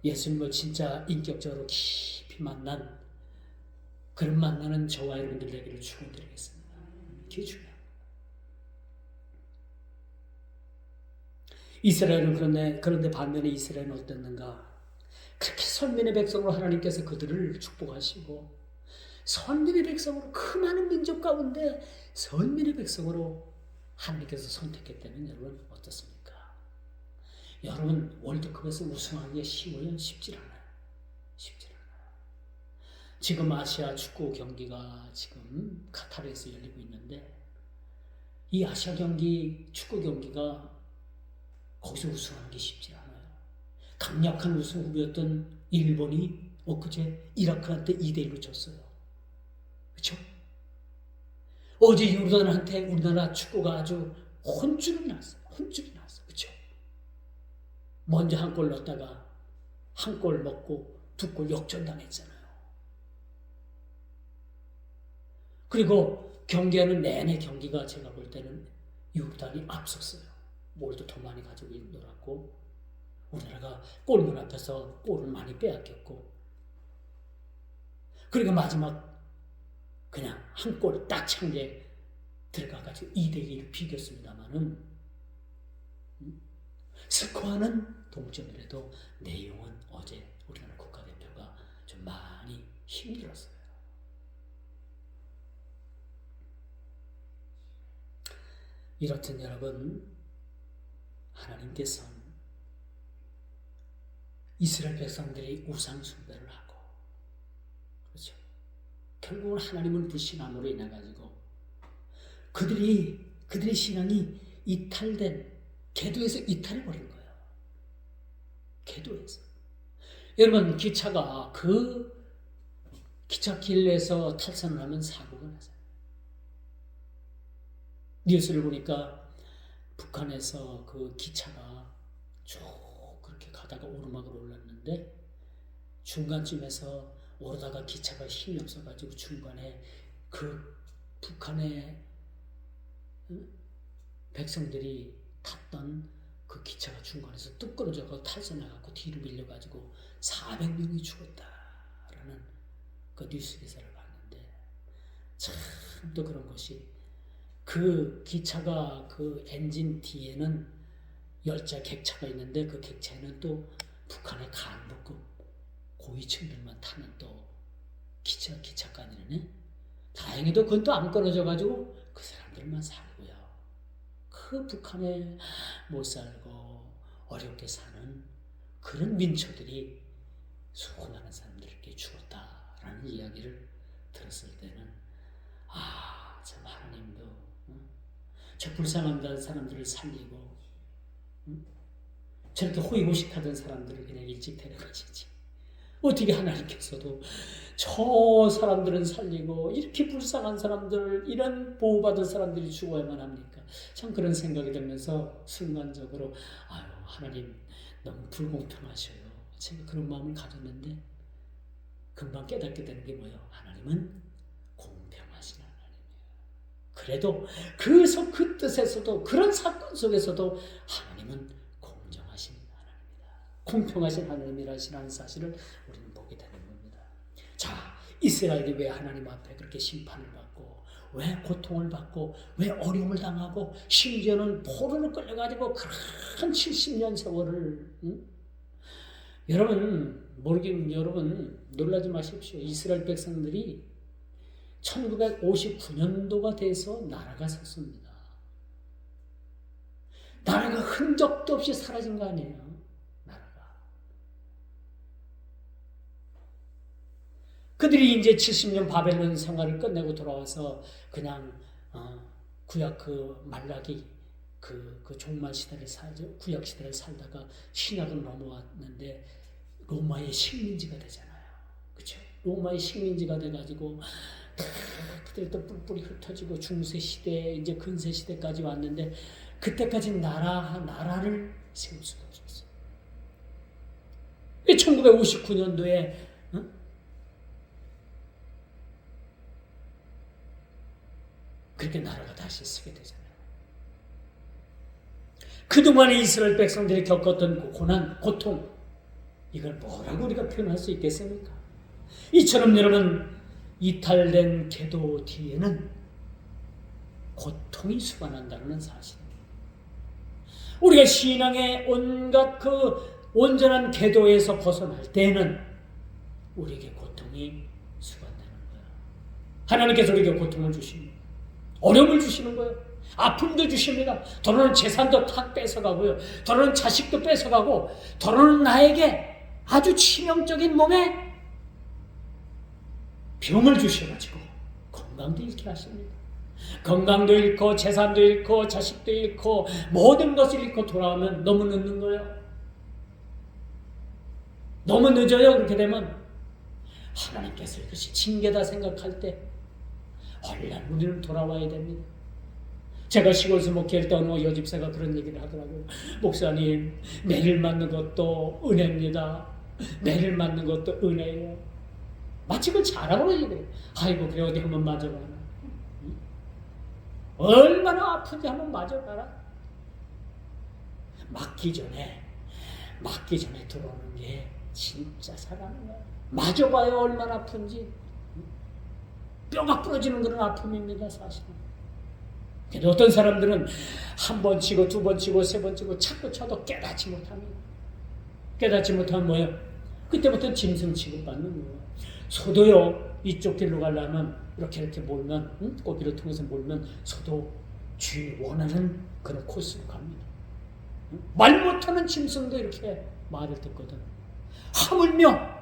S1: 예수님을 진짜 인격적으로 깊이 만난 그런 만나는 저와 여러분들 되기를 축원드리겠습니다. 이게 중요합니다. 이스라엘은 그런데 반면에 이스라엘은 어땠는가? 그렇게 선민의 백성으로 하나님께서 그들을 축복하시고 선민의 백성으로 그 많은 민족 가운데 선민의 백성으로 하나님께서 선택했다면 여러분 어떻습니까? 여러분 월드컵에서 우승하기가 쉬워요? 쉽지 않아요. 쉽지 않아요. 지금 아시아 축구 경기가 지금 카타르에서 열리고 있는데 이 아시아 경기, 축구 경기가 거기서 우승하는 게 쉽지 않아요. 강력한 우승 후보였던 일본이 엊그제 이라크한테 2대1로 졌어요. 그렇죠? 어제 요르단한테 우리나라 축구가 아주 혼쭐이 났어요. 혼쭐이 났어요. 그렇죠? 먼저 한 골 넣었다가 한 골 먹고 2골 역전당했잖아요. 그리고 경기하는 내내 경기가 제가 볼 때는 요르단이 앞섰어요. 볼도 더 많이 가지고 놀았고 우리나라가 골문 앞에서 볼을 많이 빼앗겼고 그리고 마지막 그냥 한 골 딱 찬 게 들어가가지고 2대2를 비겼습니다만은 스코어는 동점이라도 내용은 어제 우리나라 국가대표가 좀 많이 힘들었어요. 이렇듯 여러분 하나님께서는 이스라엘 백성들이 우상 숭배를 하고 그렇죠. 결국은 하나님을 불신함으로 인해 가지고 그들의 신앙이 이탈된 궤도에서 이탈해 버린 거예요. 궤도에서. 여러분 기차가 그 기찻길에서 탈선을 하면 사고가 나잖아요. 뉴스를 보니까 북한에서 그 기차가 쭉 그렇게 가다가 오르막으로 올랐는데 중간쯤에서 오르다가 기차가 힘이 없어가지고 중간에 그 북한의 백성들이 탔던 그 기차가 중간에서 뚝 끊어져서 탈선해갖고 뒤로 밀려가지고 400명이 죽었다라는 그 뉴스 기사를 봤는데 참 또 그런 것이 그 기차가 그 엔진 뒤에는 열차 객차가 있는데 그 객차에는 또 북한의 간부급 고위층들만 타는 또 기차간이네. 다행히도 그건 또 안 끊어져가지고 그 사람들만 살고요. 그 북한에 못 살고 어렵게 사는 그런 민초들이 수많은 사람들에게 죽었다라는 이야기를 들었을 때는 참 하나님도 저 불쌍한 사람들을 살리고 저렇게 호의호식하던 사람들을 그냥 일찍 데려가시지. 어떻게 하나님께서도 저 사람들은 살리고 이렇게 불쌍한 사람들, 이런 보호받은 사람들이 죽어야만 합니까? 참 그런 생각이 들면서 순간적으로 하나님 너무 불공평하셔요. 제가 그런 마음을 가졌는데 금방 깨닫게 되는 게 뭐예요? 하나님은 공평하신 하나님이에요. 그래도 그 뜻에서도 그런 사건 속에서도 하나님은 공정하신 하나님이다. 공평하신 하나님이라는 사실을 우리는 보게 되는 겁니다. 자, 이스라엘이 왜 하나님 앞에 그렇게 심판을 받고 왜 고통을 받고 왜 어려움을 당하고 심지어는 포로로 끌려가지고 큰 70년 세월을 여러분 놀라지 마십시오. 이스라엘 백성들이 1959년도가 돼서 나라가 섰습니다. 나라가 흔적도 없이 사라진 거 아니에요. 나라가. 그들이 이제 70년 바벨론 생활을 끝내고 돌아와서 그냥 구약 그 말라기 그 종말 시대를 구약 시대를 살다가 신약으로 넘어왔는데 로마의 식민지가 되잖아요. 그렇죠? 로마의 식민지가 돼가지고 그때 또 뿔뿔이 흩어지고 중세 시대 이제 근세 시대까지 왔는데 그때까지 나라를 세울 수가 없었어요. 1959년도에 그렇게 나라가 다시 서게 되잖아요. 그동안에 이스라엘 백성들이 겪었던 고난, 고통, 이걸 뭐라고 우리가 표현할 수 있겠습니까? 이처럼 여러분, 이탈된 계도 뒤에는 고통이 수반한다는 사실입니다. 우리가 신앙의 온갖 그 온전한 계도에서 벗어날 때는 우리에게 고통이 수반되는 거예요. 하나님께서 우리에게 고통을 주십니다. 어려움을 주시는 거예요. 아픔도 주십니다. 더러는 재산도 탁 뺏어가고요. 더러는 자식도 뺏어가고 더러는 나에게 아주 치명적인 몸에 병을 주셔가지고 건강도 잃게 하십니다. 건강도 잃고 재산도 잃고 자식도 잃고 모든 것을 잃고 돌아오면 너무 늦는 거예요. 너무 늦어요. 그렇게 되면 하나님께서 이것이 징계다 생각할 때 얼른 우리는 돌아와야 됩니다. 제가 시골에서 목회할 때 어느 여집사가 그런 얘기를 하더라고요. 목사님, 매를 맞는 것도 은혜입니다. 매를 맞는 것도 은혜예요. 마치 그걸 잘하고 그러지. 아이고 그래 어디 한번 맞아봐라. 얼마나 아픈지 한번 맞아봐라. 맞기 전에 들어오는 게 진짜 사랑인 거야. 맞아봐요 얼마나 아픈지. 뼈가 부러지는 그런 아픔입니다 사실은. 근데 어떤 사람들은 한 번 치고 두 번 치고 세 번 치고 자꾸 쳐도 깨닫지 못합니다. 깨닫지 못하면 뭐예요? 그때부터 짐승 취급받는 거예요. 소도요 이쪽 길로 가려면 이렇게 몰면 고비를 통해서 몰면 소도 주인이 원하는 그런 코스로 갑니다. 말 못하는 짐승도 이렇게 말을 듣거든. 하물며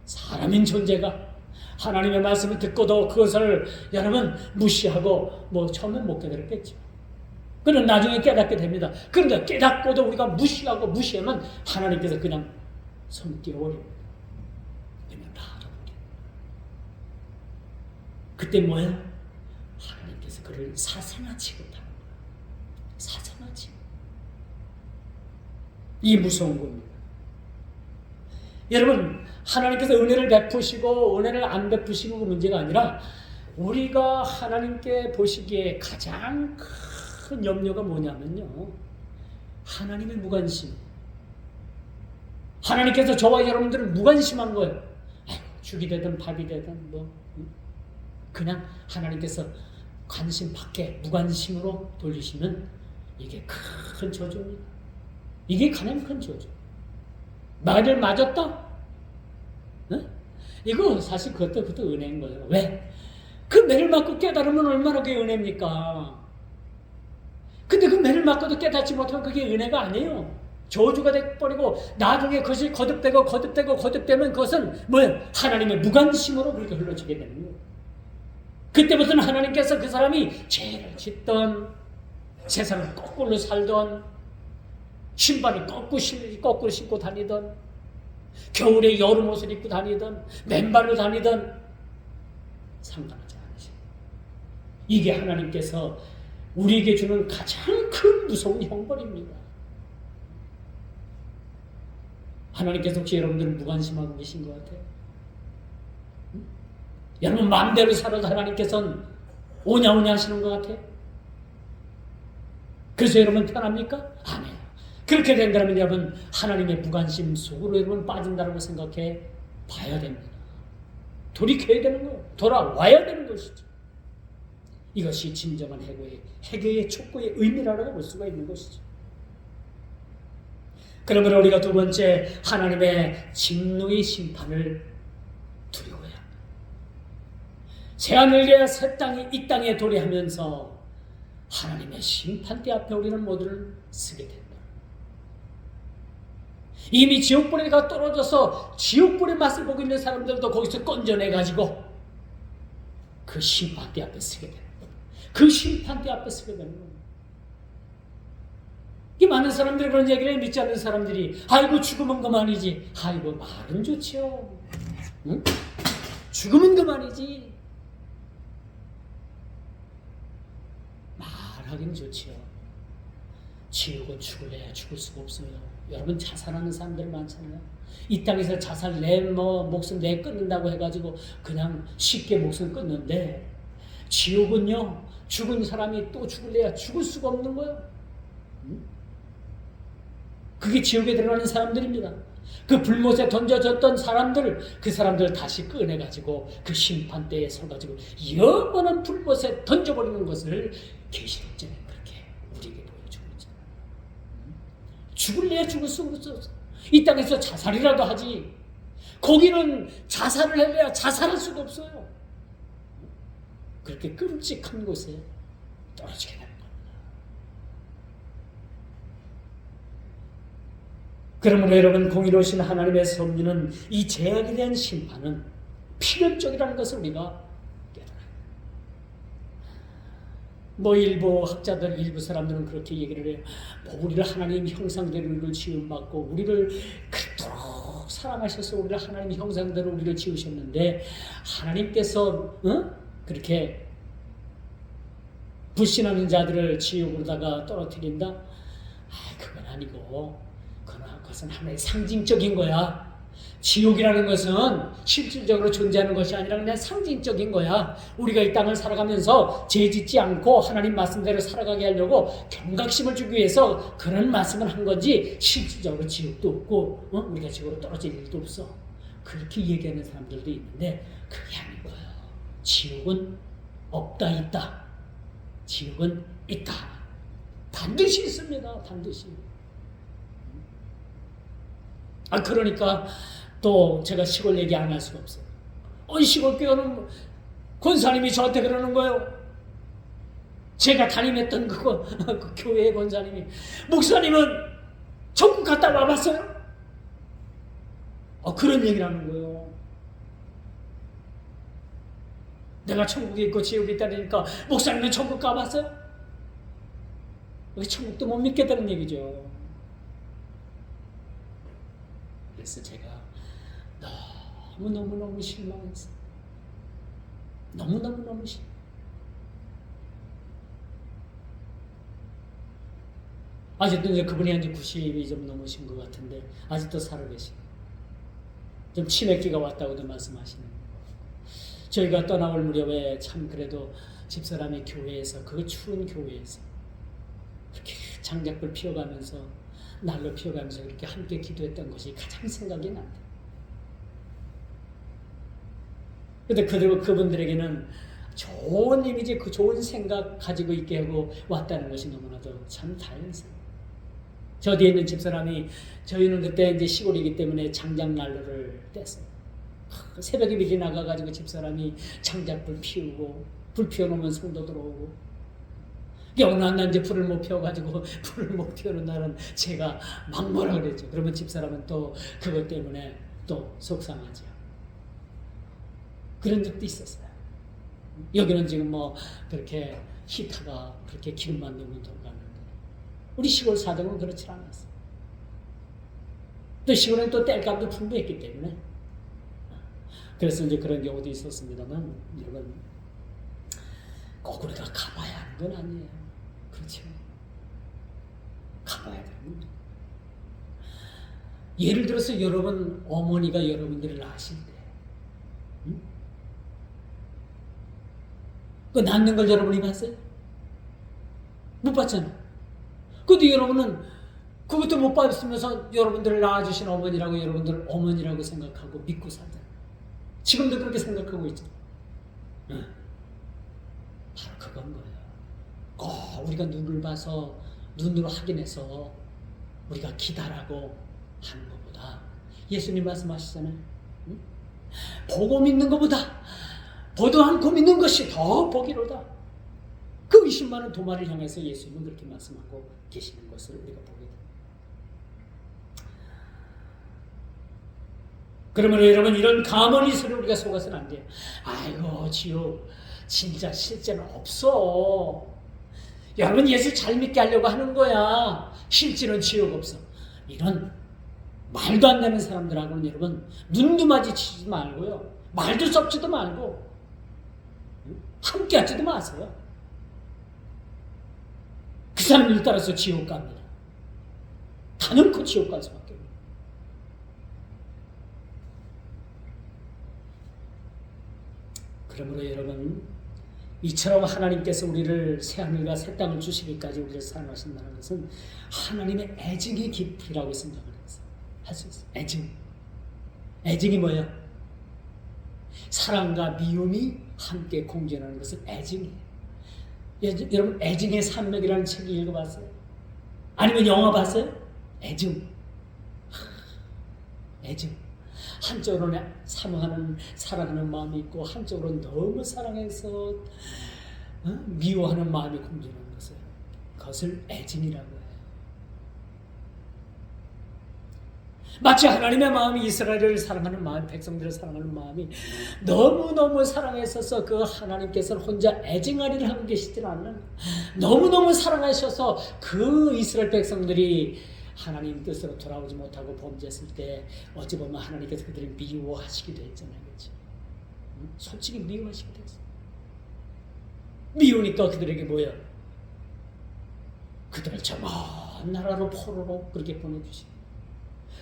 S1: 사람인 존재가 하나님의 말씀을 듣고도 그것을 여러분 무시하고 처음엔 못 깨달았겠죠. 그는 나중에 깨닫게 됩니다. 그런데 깨닫고도 우리가 무시하고 무시하면 하나님께서 그냥 손 띄워버립니다. 그냥 놔둬버립니다. 그때 뭐예요? 하나님께서 그를 사생아 취급하는 거예요. 사생아 취급. 이 무서운 겁니다. 여러분 하나님께서 은혜를 베푸시고 은혜를 안 베푸시고 그 문제가 아니라 우리가 하나님께 보시기에 가장 큰 염려가 뭐냐면요. 하나님의 무관심. 하나님께서 저와 여러분들을 무관심한 거예요. 죽이 되든 밥이 되든 그냥 하나님께서 관심 밖에 무관심으로 돌리시면 이게 큰 저주입니다. 이게 가장 큰 저주. 말을 맞았다? 네? 이거 사실 그것도 은혜인 거예요. 왜? 그 매를 맞고 깨달으면 얼마나 그게 은혜입니까? 근데 그 매를 맞고도 깨닫지 못하면 그게 은혜가 아니에요. 저주가 돼버리고 나중에 그것이 거듭되면 그것은 뭐예요? 하나님의 무관심으로 그렇게 흘러지게 되는 거예요. 그때부터는 하나님께서 그 사람이 죄를 짓던 세상을 거꾸로 살던 신발을 거꾸로 신고 다니던 겨울에 여름 옷을 입고 다니던 맨발로 다니던 상관하지 않으십니다. 이게 하나님께서 우리에게 주는 가장 큰 무서운 형벌입니다. 하나님께서 혹시 여러분들을 무관심하고 계신 것 같아요? 여러분 마음대로 살아도 하나님께서는 오냐오냐 하시는 것 같아요? 그래서 여러분 편합니까? 아니에요. 그렇게 된다면 여러분 하나님의 무관심 속으로 여러분 빠진다고 생각해 봐야 됩니다. 돌이켜야 되는 거예요. 돌아와야 되는 것이죠. 이것이 진정한 해교의 촉구의 의미라고 볼 수가 있는 것이죠. 그러므로 우리가 두 번째, 하나님의 진노의 심판을 두려워해야 합니다. 새하늘과 새 땅이 이 땅에 도래하면서 하나님의 심판대 앞에 우리는 모두를 서게 된다. 이미 지옥불에가 떨어져서 지옥불의 맛을 보고 있는 사람들도 거기서 건져내가지고 그 심판대 앞에 서게 되는 거예요. 그 심판대 앞에 서게 되는 거예요. 이 많은 사람들이 그런 얘기를 믿지 않는 사람들이 아이고 죽으면 그만이지. 아이고 말은 좋지요. 응? 죽으면 그만이지. 말하기는 좋지요. 지옥은 죽을래야 죽을 수가 없어요. 여러분 자살하는 사람들 많잖아요. 이 땅에서 자살 목숨 끊는다고 해가지고 그냥 쉽게 목숨 끊는데 지옥은요 죽은 사람이 또 죽을래야 죽을 수가 없는 거예요. 그게 지옥에 들어가는 사람들입니다. 그 불못에 던져졌던 사람들, 그 사람들 다시 꺼내가지고 그 심판대에 서가지고 영원한 불못에 던져버리는 것을 계시록전에 그렇게 우리에게 보여주고 있잖아요. 죽을래야 죽을 수 없어. 이 땅에서 자살이라도 하지. 거기는 자살을 해야 자살할 수도 없어요. 그렇게 끔찍한 곳에 떨어지게 됩니다. 그러므로 여러분, 공의로우신 하나님의 섭리는 이 죄악에 대한 심판은 필연적이라는 것을 우리가 깨달아야 합니다. 일부 학자들, 일부 사람들은 그렇게 얘기를 해요. 우리를 하나님 형상대로 우리를 지음받고 우리를 그토록 사랑하셔서 우리를 하나님 형상대로 우리를 지으셨는데 하나님께서 그렇게 불신하는 자들을 지옥으로다가 떨어뜨린다? 그건 아니고 그것은 하나의 상징적인 거야. 지옥이라는 것은 실질적으로 존재하는 것이 아니라 그냥 상징적인 거야. 우리가 이 땅을 살아가면서 죄 짓지 않고 하나님 말씀대로 살아가게 하려고 경각심을 주기 위해서 그런 말씀을 한 건지 실질적으로 지옥도 없고 우리가 지옥으로 떨어질 일도 없어. 그렇게 얘기하는 사람들도 있는데 그게 아닌 거예요. 지옥은 없다 있다. 지옥은 있다. 반드시 있습니다. 반드시. 그러니까 또 제가 시골 얘기 안 할 수가 없어요. 시골 교회는 권사님이 저한테 그러는 거예요. 제가 담임했던 그 교회의 권사님이, 목사님은 천국 갔다 와봤어요? 그런 얘기를 하는 거예요. 내가 천국에 있고 지옥에 있다니까 목사님은 천국 가봤어요? 천국도 못 믿겠다는 얘기죠. 그래서 제가 너무너무 실망했어요. 너무너무 실망. 아직도 이제 그분이 이제 90이 좀 넘으신 것 같은데 아직도 살아계시고 좀 치매기가 왔다고도 말씀하시는 거예요. 저희가 떠나올 무렵에 참 그래도 집사람이 교회에서, 그 추운 교회에서 그렇게 장작불 피워가면서 날로 피워가면서 그렇게 함께 기도했던 것이 가장 생각이 난다. 근데 그분들에게는 좋은 이미지, 그 좋은 생각 가지고 있게 하고 왔다는 것이 너무나도 참 다행스러워요. 저 뒤에 있는 집사람이, 저희는 그때 이제 시골이기 때문에 장작난로를 뗐어요. 새벽에 미리 나가가지고 집사람이 장작불 피우고, 불 피워놓으면 성도 들어오고, 어느 날 이제 불을 못 피워가지고 불을 못 피우는 날은 제가 막 뭐라 그랬죠. 그러면 집사람은 또 그것 때문에 또 속상하죠. 그런 적도 있었어요. 여기는 지금 그렇게 히터가 그렇게 기름만 넣으면 돌아가는데 우리 시골 사정은 그렇지 않았어요. 또 시골은 또 땔감도 풍부했기 때문에 그래서 이제 그런 경우도 있었습니다만 여러분, 꼭 우리가 가봐야 하는 건 아니에요. 그렇죠? 가봐야 되는 겁니다. 예를 들어서 여러분 어머니가 여러분들을 낳으실 때 그 낳는 걸 여러분이 봤어요? 못 봤잖아. 근데 여러분은 그것도 못 봤으면서 여러분들을 낳아주신 어머니라고 여러분들을 어머니라고 생각하고 믿고 살잖아요. 지금도 그렇게 생각하고 있죠. 바로 그건 거예요. 꼭 우리가 눈을 봐서 눈으로 확인해서 우리가 기다라고 하는 것보다 예수님 말씀하시잖아요. 응? 보고 믿는 것보다 보도 않고 믿는 것이 더 복이로다. 그 20만 도마를 향해서 예수님은 그렇게 말씀하고 계시는 것을 우리가 보게 됩니다. 그러면 여러분, 이런 가만히 있으면 우리가 속아서는 안 돼요. 아이고, 지옥 진짜 실제는 없어. 여러분, 예수 잘 믿게 하려고 하는 거야. 실제는 지옥 없어. 이런 말도 안 되는 사람들하고는 여러분 눈도 마주치지 말고요, 말도 섞지도 말고 함께 하지도 마세요. 그 사람을 따라서 지옥 갑니다. 단연코 지옥 갈 수밖에 없어요. 그러므로 여러분, 이처럼 하나님께서 우리를 새하늘과 새 땅을 주시기까지 우리를 사랑하신다는 것은 하나님의 애증의 깊이라고 생각을 해서 할 수 있어요. 애증이 뭐예요? 사랑과 미움이 함께 공존하는 것은 애증이에요. 여러분, 애증의 산맥이라는 책을 읽어봤어요? 아니면 영화 봤어요? 애증. 한쪽으로는 사랑하는 마음이 있고 한쪽으로는 너무 사랑해서 미워하는 마음이 공존하는 것을, 그것을 애증이라고 해요. 마치 하나님의 마음이 이스라엘을 사랑하는 마음, 백성들을 사랑하는 마음이 너무너무 사랑했어서 그 하나님께서는 혼자 애증아리를 하고 계시질 않는, 너무너무 사랑하셔서 그 이스라엘 백성들이 하나님 뜻으로 돌아오지 못하고 범죄했을 때 어찌 보면 하나님께서 그들을 미워하시기도 했잖아요. 그렇죠? 솔직히 미워하시기도 했어요. 미우니까 그들에게 뭐예요? 그들을 저 먼 나라로 포로로 그렇게 보내주시고,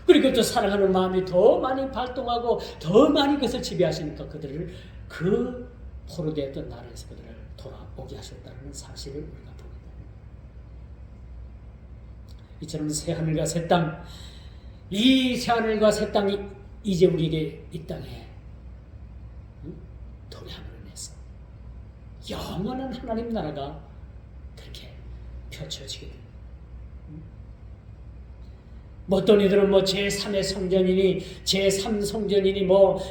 S1: 그리고 또 사랑하는 마음이 더 많이 발동하고 더 많이 그것을 지배하시니까 그들을 그 포로되었던 나라에서 그들을 돌아오게 하셨다는 사실을 우리가 보게 됩니다. 이처럼 새하늘과 새 땅, 이 새하늘과 새 땅이 이제 우리에게 이 땅에 도래함으로 인해서 영원한 하나님 나라가 그렇게 펼쳐지게 됩니다. 어떤 이들은 제3의 성전이니 제3 성전이니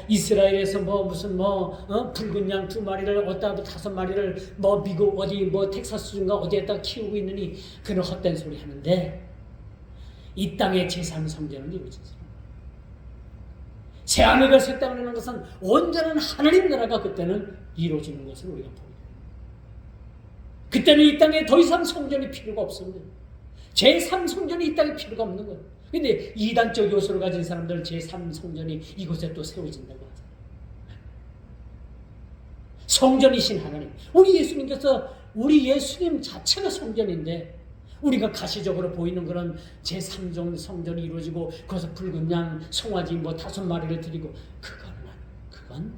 S1: 이스라엘에서 무슨 붉은 양 2마리를 어디다 5마리를 미국 어디 텍사스주인가 어디에다 키우고 있느니 그런 헛된 소리 하는데, 이 땅의 제3 성전은 이루어지죠. 새하늘과 새 땅이라는 것은 온전한 하나님 나라가 그때는 이루어지는 것을 우리가 보게 됩니다. 그때는 이 땅에 더 이상 성전이 필요가 없습니다. 제3 성전이 이 땅에 필요가 없는 거예요. 근데 이단적 요소를 가진 사람들은 제3 성전이 이곳에 또 세워진다고 하잖아요. 성전이신 하나님, 우리 예수님 자체가 성전인데, 우리가 가시적으로 보이는 그런 제3종 성전이 이루어지고 거기서 붉은 양 송아지 5마리를 드리고 그건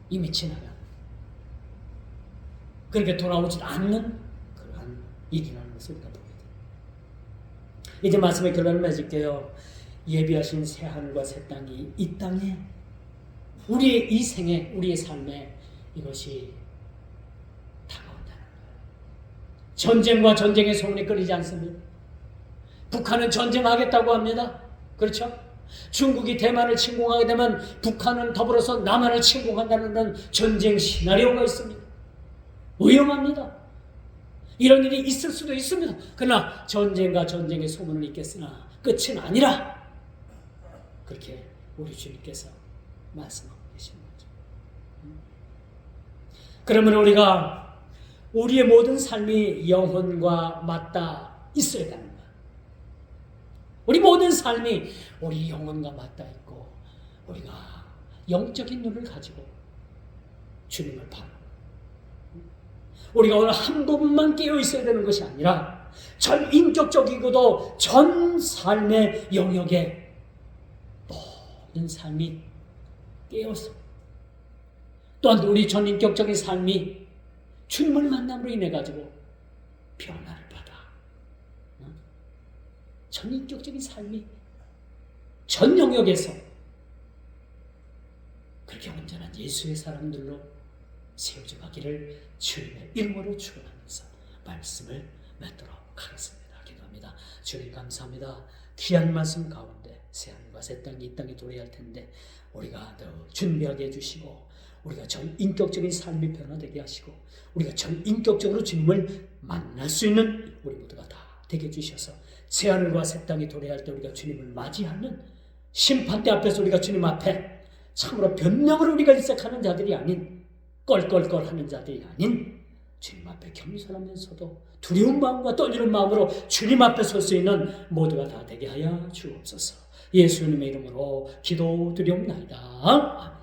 S1: 이미 지나간, 그렇게 돌아오지 않는 그러한 일이라는 것을 우리가 보게 됩니다. 이제 말씀의 결론을 맺을게요. 예비하신 새하늘과 새 땅이 이 땅에, 우리의 이 생에, 우리의 삶에 이것이 다가온다는 거예요. 전쟁과 전쟁의 소문이 끊이지 않습니다. 북한은 전쟁하겠다고 합니다. 그렇죠? 중국이 대만을 침공하게 되면 북한은 더불어서 남한을 침공한다는 그런 전쟁 시나리오가 있습니다. 위험합니다. 이런 일이 있을 수도 있습니다. 그러나 전쟁과 전쟁의 소문은 있겠으나 끝은 아니라, 그렇게 우리 주님께서 말씀하고 계시는 거죠. 그러면 우리가 우리의 모든 삶이 영혼과 맞닿아 있어야 되는 거예요. 우리 모든 삶이 우리 영혼과 맞닿아 있고, 우리가 영적인 눈을 가지고 주님을 바라보고, 우리가 오늘 한 부분만 깨어 있어야 되는 것이 아니라 전 인격적이고도 전 삶의 영역에 모든 삶이 깨어서, 또한 우리 전 인격적인 삶이 주님을 만남으로 인해 가지고 변화를 받아 전 인격적인 삶이 전 영역에서 그렇게 온전한 예수의 사람들로 세워져 가기를 주님의 이름으로 축원하면서 말씀을 맺도록 하겠습니다. 기도합니다. 주님 감사합니다. 귀한 말씀 가운데 새하늘과 새 땅이 이 땅에 도래할 텐데 우리가 더 준비하게 해주시고 우리가 전인격적인 삶이 변화되게 하시고 우리가 전인격적으로 주님을 만날 수 있는 우리 모두가 다 되게 해주셔서 새하늘과 새 땅이 도래할 때 우리가 주님을 맞이하는 심판대 앞에서 우리가 주님 앞에 참으로 변명으로 우리가 일색하는 자들이 아닌 껄껄껄하는 자들이 아닌 주님 앞에 겸손하면서도 두려운 마음과 떨리는 마음으로 주님 앞에 설 수 있는 모두가 다 되게 하여 주옵소서. 예수님의 이름으로 기도드리옵나이다. 아멘.